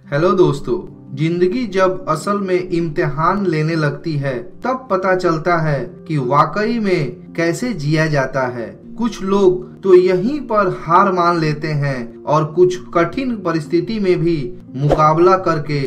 Hello दोस्तों, जिंदगी जब असल में इम्तिहान लेने लगती है तब पता चलता है कि वाकई में कैसे जिया जाता है। कुछ लोग तो यहीं पर हार मान लेते हैं और कुछ कठिन परिस्थिति में भी मुकाबला करके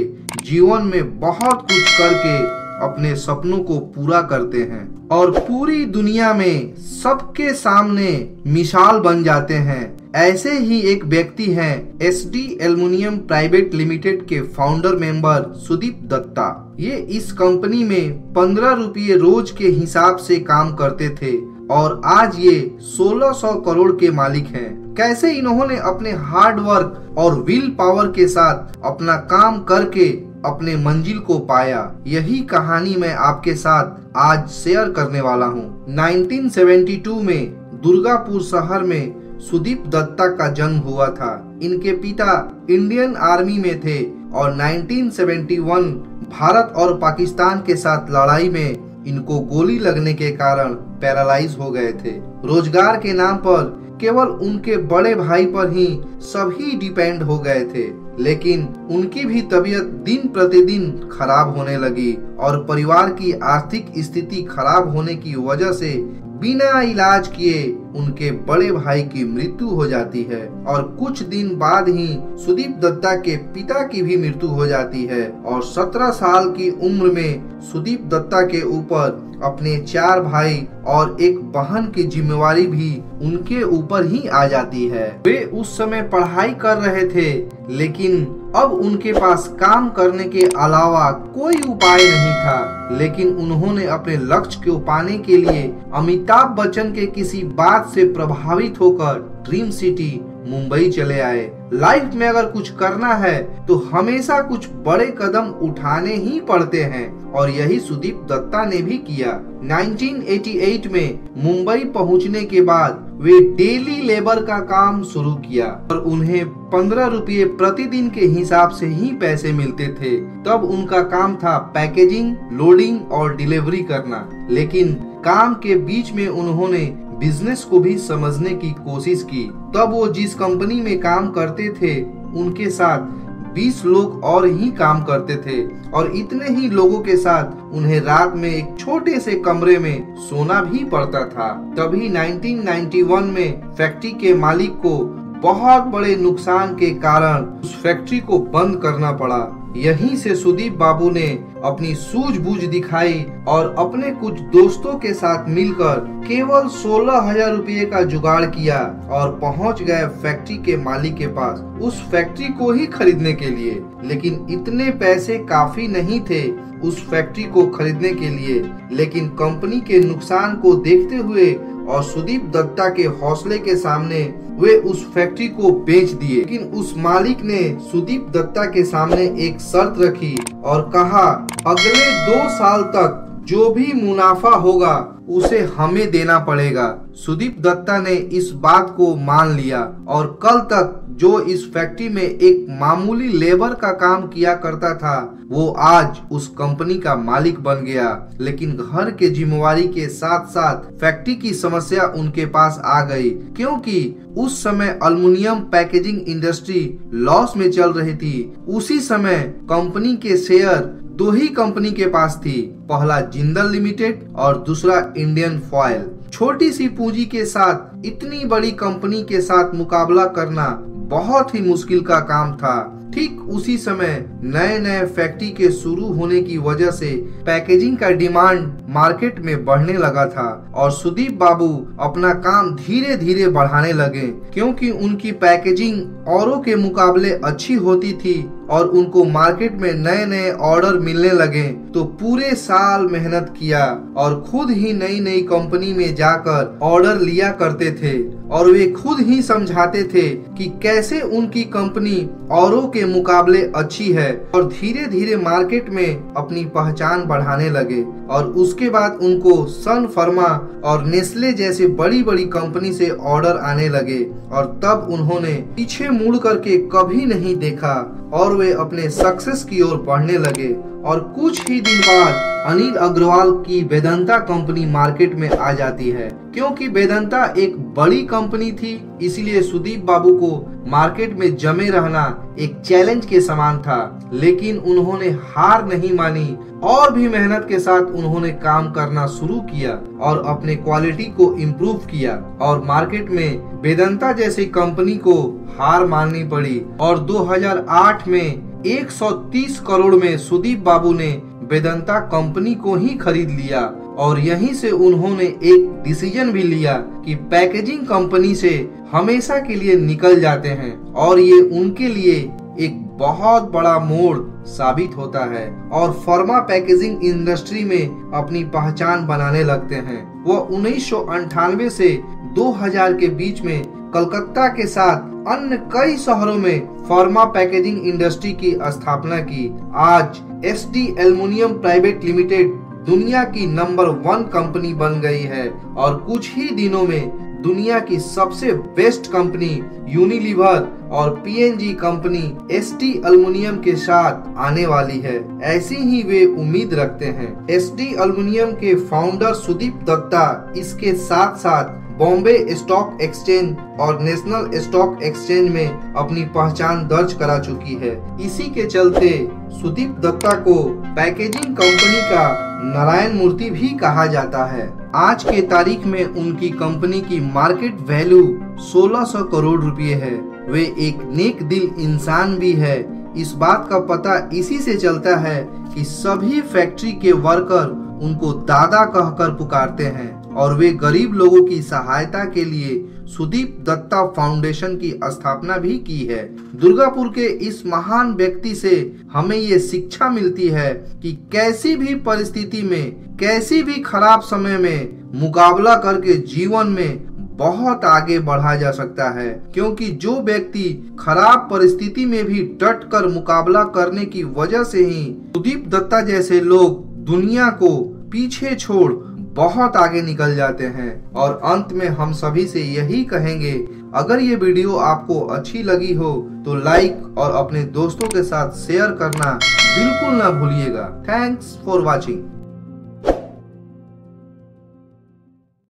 जीवन में बहुत कुछ करके अपने सपनों को पूरा करते हैं और पूरी दुनिया में सबके सामने मिसाल बन जाते हैं। ऐसे ही एक व्यक्ति हैं एसडी एल्युमिनियम प्राइवेट लिमिटेड के फाउंडर मेंबर सुदीप दत्ता। ये इस कंपनी में 15 रुपये रोज के हिसाब से काम करते थे और आज ये 1600 करोड़ के मालिक हैं। कैसे इन्होंने अपने हार्ड वर्क और विल पावर के साथ अपना काम करके अपने मंजिल को पाया, यही कहानी मैं आपके साथ आज शेयर करने वाला हूँ। 1972 में दुर्गापुर शहर में सुदीप दत्ता का जन्म हुआ था। इनके पिता इंडियन आर्मी में थे और 1971 भारत और पाकिस्तान के साथ लड़ाई में इनको गोली लगने के कारण पैरालाइज हो गए थे। रोजगार के नाम पर केवल उनके बड़े भाई पर ही सभी डिपेंड हो गए थे, लेकिन उनकी भी तबीयत दिन प्रतिदिन खराब होने लगी और परिवार की आर्थिक स्थिति खराब होने की वजह से बिना इलाज किए उनके बड़े भाई की मृत्यु हो जाती है और कुछ दिन बाद ही सुदीप दत्ता के पिता की भी मृत्यु हो जाती है और 17 साल की उम्र में सुदीप दत्ता के ऊपर अपने 4 भाई और एक बहन की जिम्मेवारी भी उनके ऊपर ही आ जाती है। वे उस समय पढ़ाई कर रहे थे, लेकिन अब उनके पास काम करने के अलावा कोई उपाय नहीं था। लेकिन उन्होंने अपने लक्ष्य को पाने के लिए अमिताभ बच्चन के किसी बात से प्रभावित होकर ड्रीम सिटी मुंबई चले आए। लाइफ में अगर कुछ करना है तो हमेशा कुछ बड़े कदम उठाने ही पड़ते हैं और यही सुदीप दत्ता ने भी किया। 1988 में मुंबई पहुंचने के बाद वे डेली लेबर का काम शुरू किया और उन्हें 15 रुपये प्रतिदिन के हिसाब से ही पैसे मिलते थे। तब उनका काम था पैकेजिंग, लोडिंग और डिलीवरी करना। लेकिन काम के बीच में उन्होंने बिजनेस को भी समझने की कोशिश की। तब वो जिस कंपनी में काम करते थे उनके साथ 20 लोग और ही काम करते थे और इतने ही लोगों के साथ उन्हें रात में एक छोटे से कमरे में सोना भी पड़ता था। तभी 1991 में फैक्ट्री के मालिक को बहुत बड़े नुकसान के कारण उस फैक्ट्री को बंद करना पड़ा। यहीं से सुदीप बाबू ने अपनी सूझबूझ दिखाई और अपने कुछ दोस्तों के साथ मिलकर केवल 16,000 रुपये का जुगाड़ किया और पहुंच गए फैक्ट्री के मालिक के पास उस फैक्ट्री को ही खरीदने के लिए। लेकिन इतने पैसे काफी नहीं थे उस फैक्ट्री को खरीदने के लिए। लेकिन कंपनी के नुकसान को देखते हुए और सुदीप दत्ता के हौसले के सामने वे उस फैक्ट्री को बेच दिए। लेकिन उस मालिक ने सुदीप दत्ता के सामने एक शर्त रखी और कहा, अगले 2 साल तक जो भी मुनाफा होगा उसे हमें देना पड़ेगा। सुदीप दत्ता ने इस बात को मान लिया और कल तक जो इस फैक्ट्री में एक मामूली लेबर का काम किया करता था वो आज उस कंपनी का मालिक बन गया। लेकिन घर के जिम्मेवारी के साथ साथ फैक्ट्री की समस्या उनके पास आ गई, क्योंकि उस समय एल्युमिनियम पैकेजिंग इंडस्ट्री लॉस में चल रही थी। उसी समय कंपनी के शेयर 2 ही कंपनी के पास थी, पहला जिंदल लिमिटेड और दूसरा इंडियन फॉयल। छोटी सी पूंजी के साथ इतनी बड़ी कंपनी के साथ मुकाबला करना बहुत ही मुश्किल का काम था। ठीक उसी समय नए नए फैक्ट्री के शुरू होने की वजह से पैकेजिंग का डिमांड मार्केट में बढ़ने लगा था और सुदीप बाबू अपना काम धीरे धीरे बढ़ाने लगे, क्योंकि उनकी पैकेजिंग औरों के मुकाबले अच्छी होती थी और उनको मार्केट में नए नए ऑर्डर मिलने लगे। तो पूरे साल मेहनत किया और खुद ही नई नई कंपनी में जाकर ऑर्डर लिया करते थे और वे खुद ही समझाते थे कि कैसे उनकी कंपनी औरों के मुकाबले अच्छी है और धीरे धीरे मार्केट में अपनी पहचान बढ़ाने लगे। और उसके बाद उनको सन फार्मा और नेस्ले जैसे बड़ी बड़ी कंपनी से ऑर्डर आने लगे और तब उन्होंने पीछे मुड़ करके कभी नहीं देखा और वे अपने सक्सेस की ओर बढ़ने लगे। और कुछ ही दिन बाद अनिल अग्रवाल की वेदांता कंपनी मार्केट में आ जाती है क्योंकि वेदांता एक बड़ी कंपनी थी, इसलिए सुदीप बाबू को मार्केट में जमे रहना एक चैलेंज के समान था। लेकिन उन्होंने हार नहीं मानी और भी मेहनत के साथ उन्होंने काम करना शुरू किया और अपने क्वालिटी को इम्प्रूव किया और मार्केट में वेदांता जैसी कंपनी को हार माननी पड़ी और 2008 में 130 करोड़ में सुदीप बाबू ने वेदांता कंपनी को ही खरीद लिया और यहीं से उन्होंने एक डिसीजन भी लिया कि पैकेजिंग कंपनी से हमेशा के लिए निकल जाते हैं और ये उनके लिए एक बहुत बड़ा मोड़ साबित होता है और फार्मा पैकेजिंग इंडस्ट्री में अपनी पहचान बनाने लगते हैं। वो 1998 से 2000 के बीच में कलकत्ता के साथ अन्य कई शहरों में फार्मा पैकेजिंग इंडस्ट्री की स्थापना की। आज एसडी एल्युमिनियम प्राइवेट लिमिटेड दुनिया की नंबर 1 कंपनी बन गई है और कुछ ही दिनों में दुनिया की सबसे बेस्ट कंपनी यूनिलीवर और पीएनजी कंपनी एसडी एल्युमिनियम के साथ आने वाली है। ऐसी ही वे उम्मीद रखते हैं। एसडी एल्युमिनियम के फाउंडर सुदीप दत्ता इसके साथ साथ बॉम्बे स्टॉक एक्सचेंज और नेशनल स्टॉक एक्सचेंज में अपनी पहचान दर्ज करा चुकी है। इसी के चलते सुदीप दत्ता को पैकेजिंग कंपनी का नारायण मूर्ति भी कहा जाता है। आज के तारीख में उनकी कंपनी की मार्केट वैल्यू 1600 करोड़ रुपए है। वे एक नेक दिल इंसान भी है। इस बात का पता इसी से चलता है कि सभी फैक्ट्री के वर्कर उनको दादा कहकर पुकारते हैं और वे गरीब लोगों की सहायता के लिए सुदीप दत्ता फाउंडेशन की स्थापना भी की है। दुर्गापुर के इस महान व्यक्ति से हमें ये शिक्षा मिलती है कि कैसी भी परिस्थिति में, कैसी भी खराब समय में मुकाबला करके जीवन में बहुत आगे बढ़ा जा सकता है, क्योंकि जो व्यक्ति खराब परिस्थिति में भी डट कर मुकाबला करने की वजह से ही सुदीप दत्ता जैसे लोग दुनिया को पीछे छोड़ बहुत आगे निकल जाते हैं। और अंत में हम सभी से यही कहेंगे, अगर ये वीडियो आपको अच्छी लगी हो तो लाइक और अपने दोस्तों के साथ शेयर करना बिल्कुल ना भूलिएगा। Thanks for watching.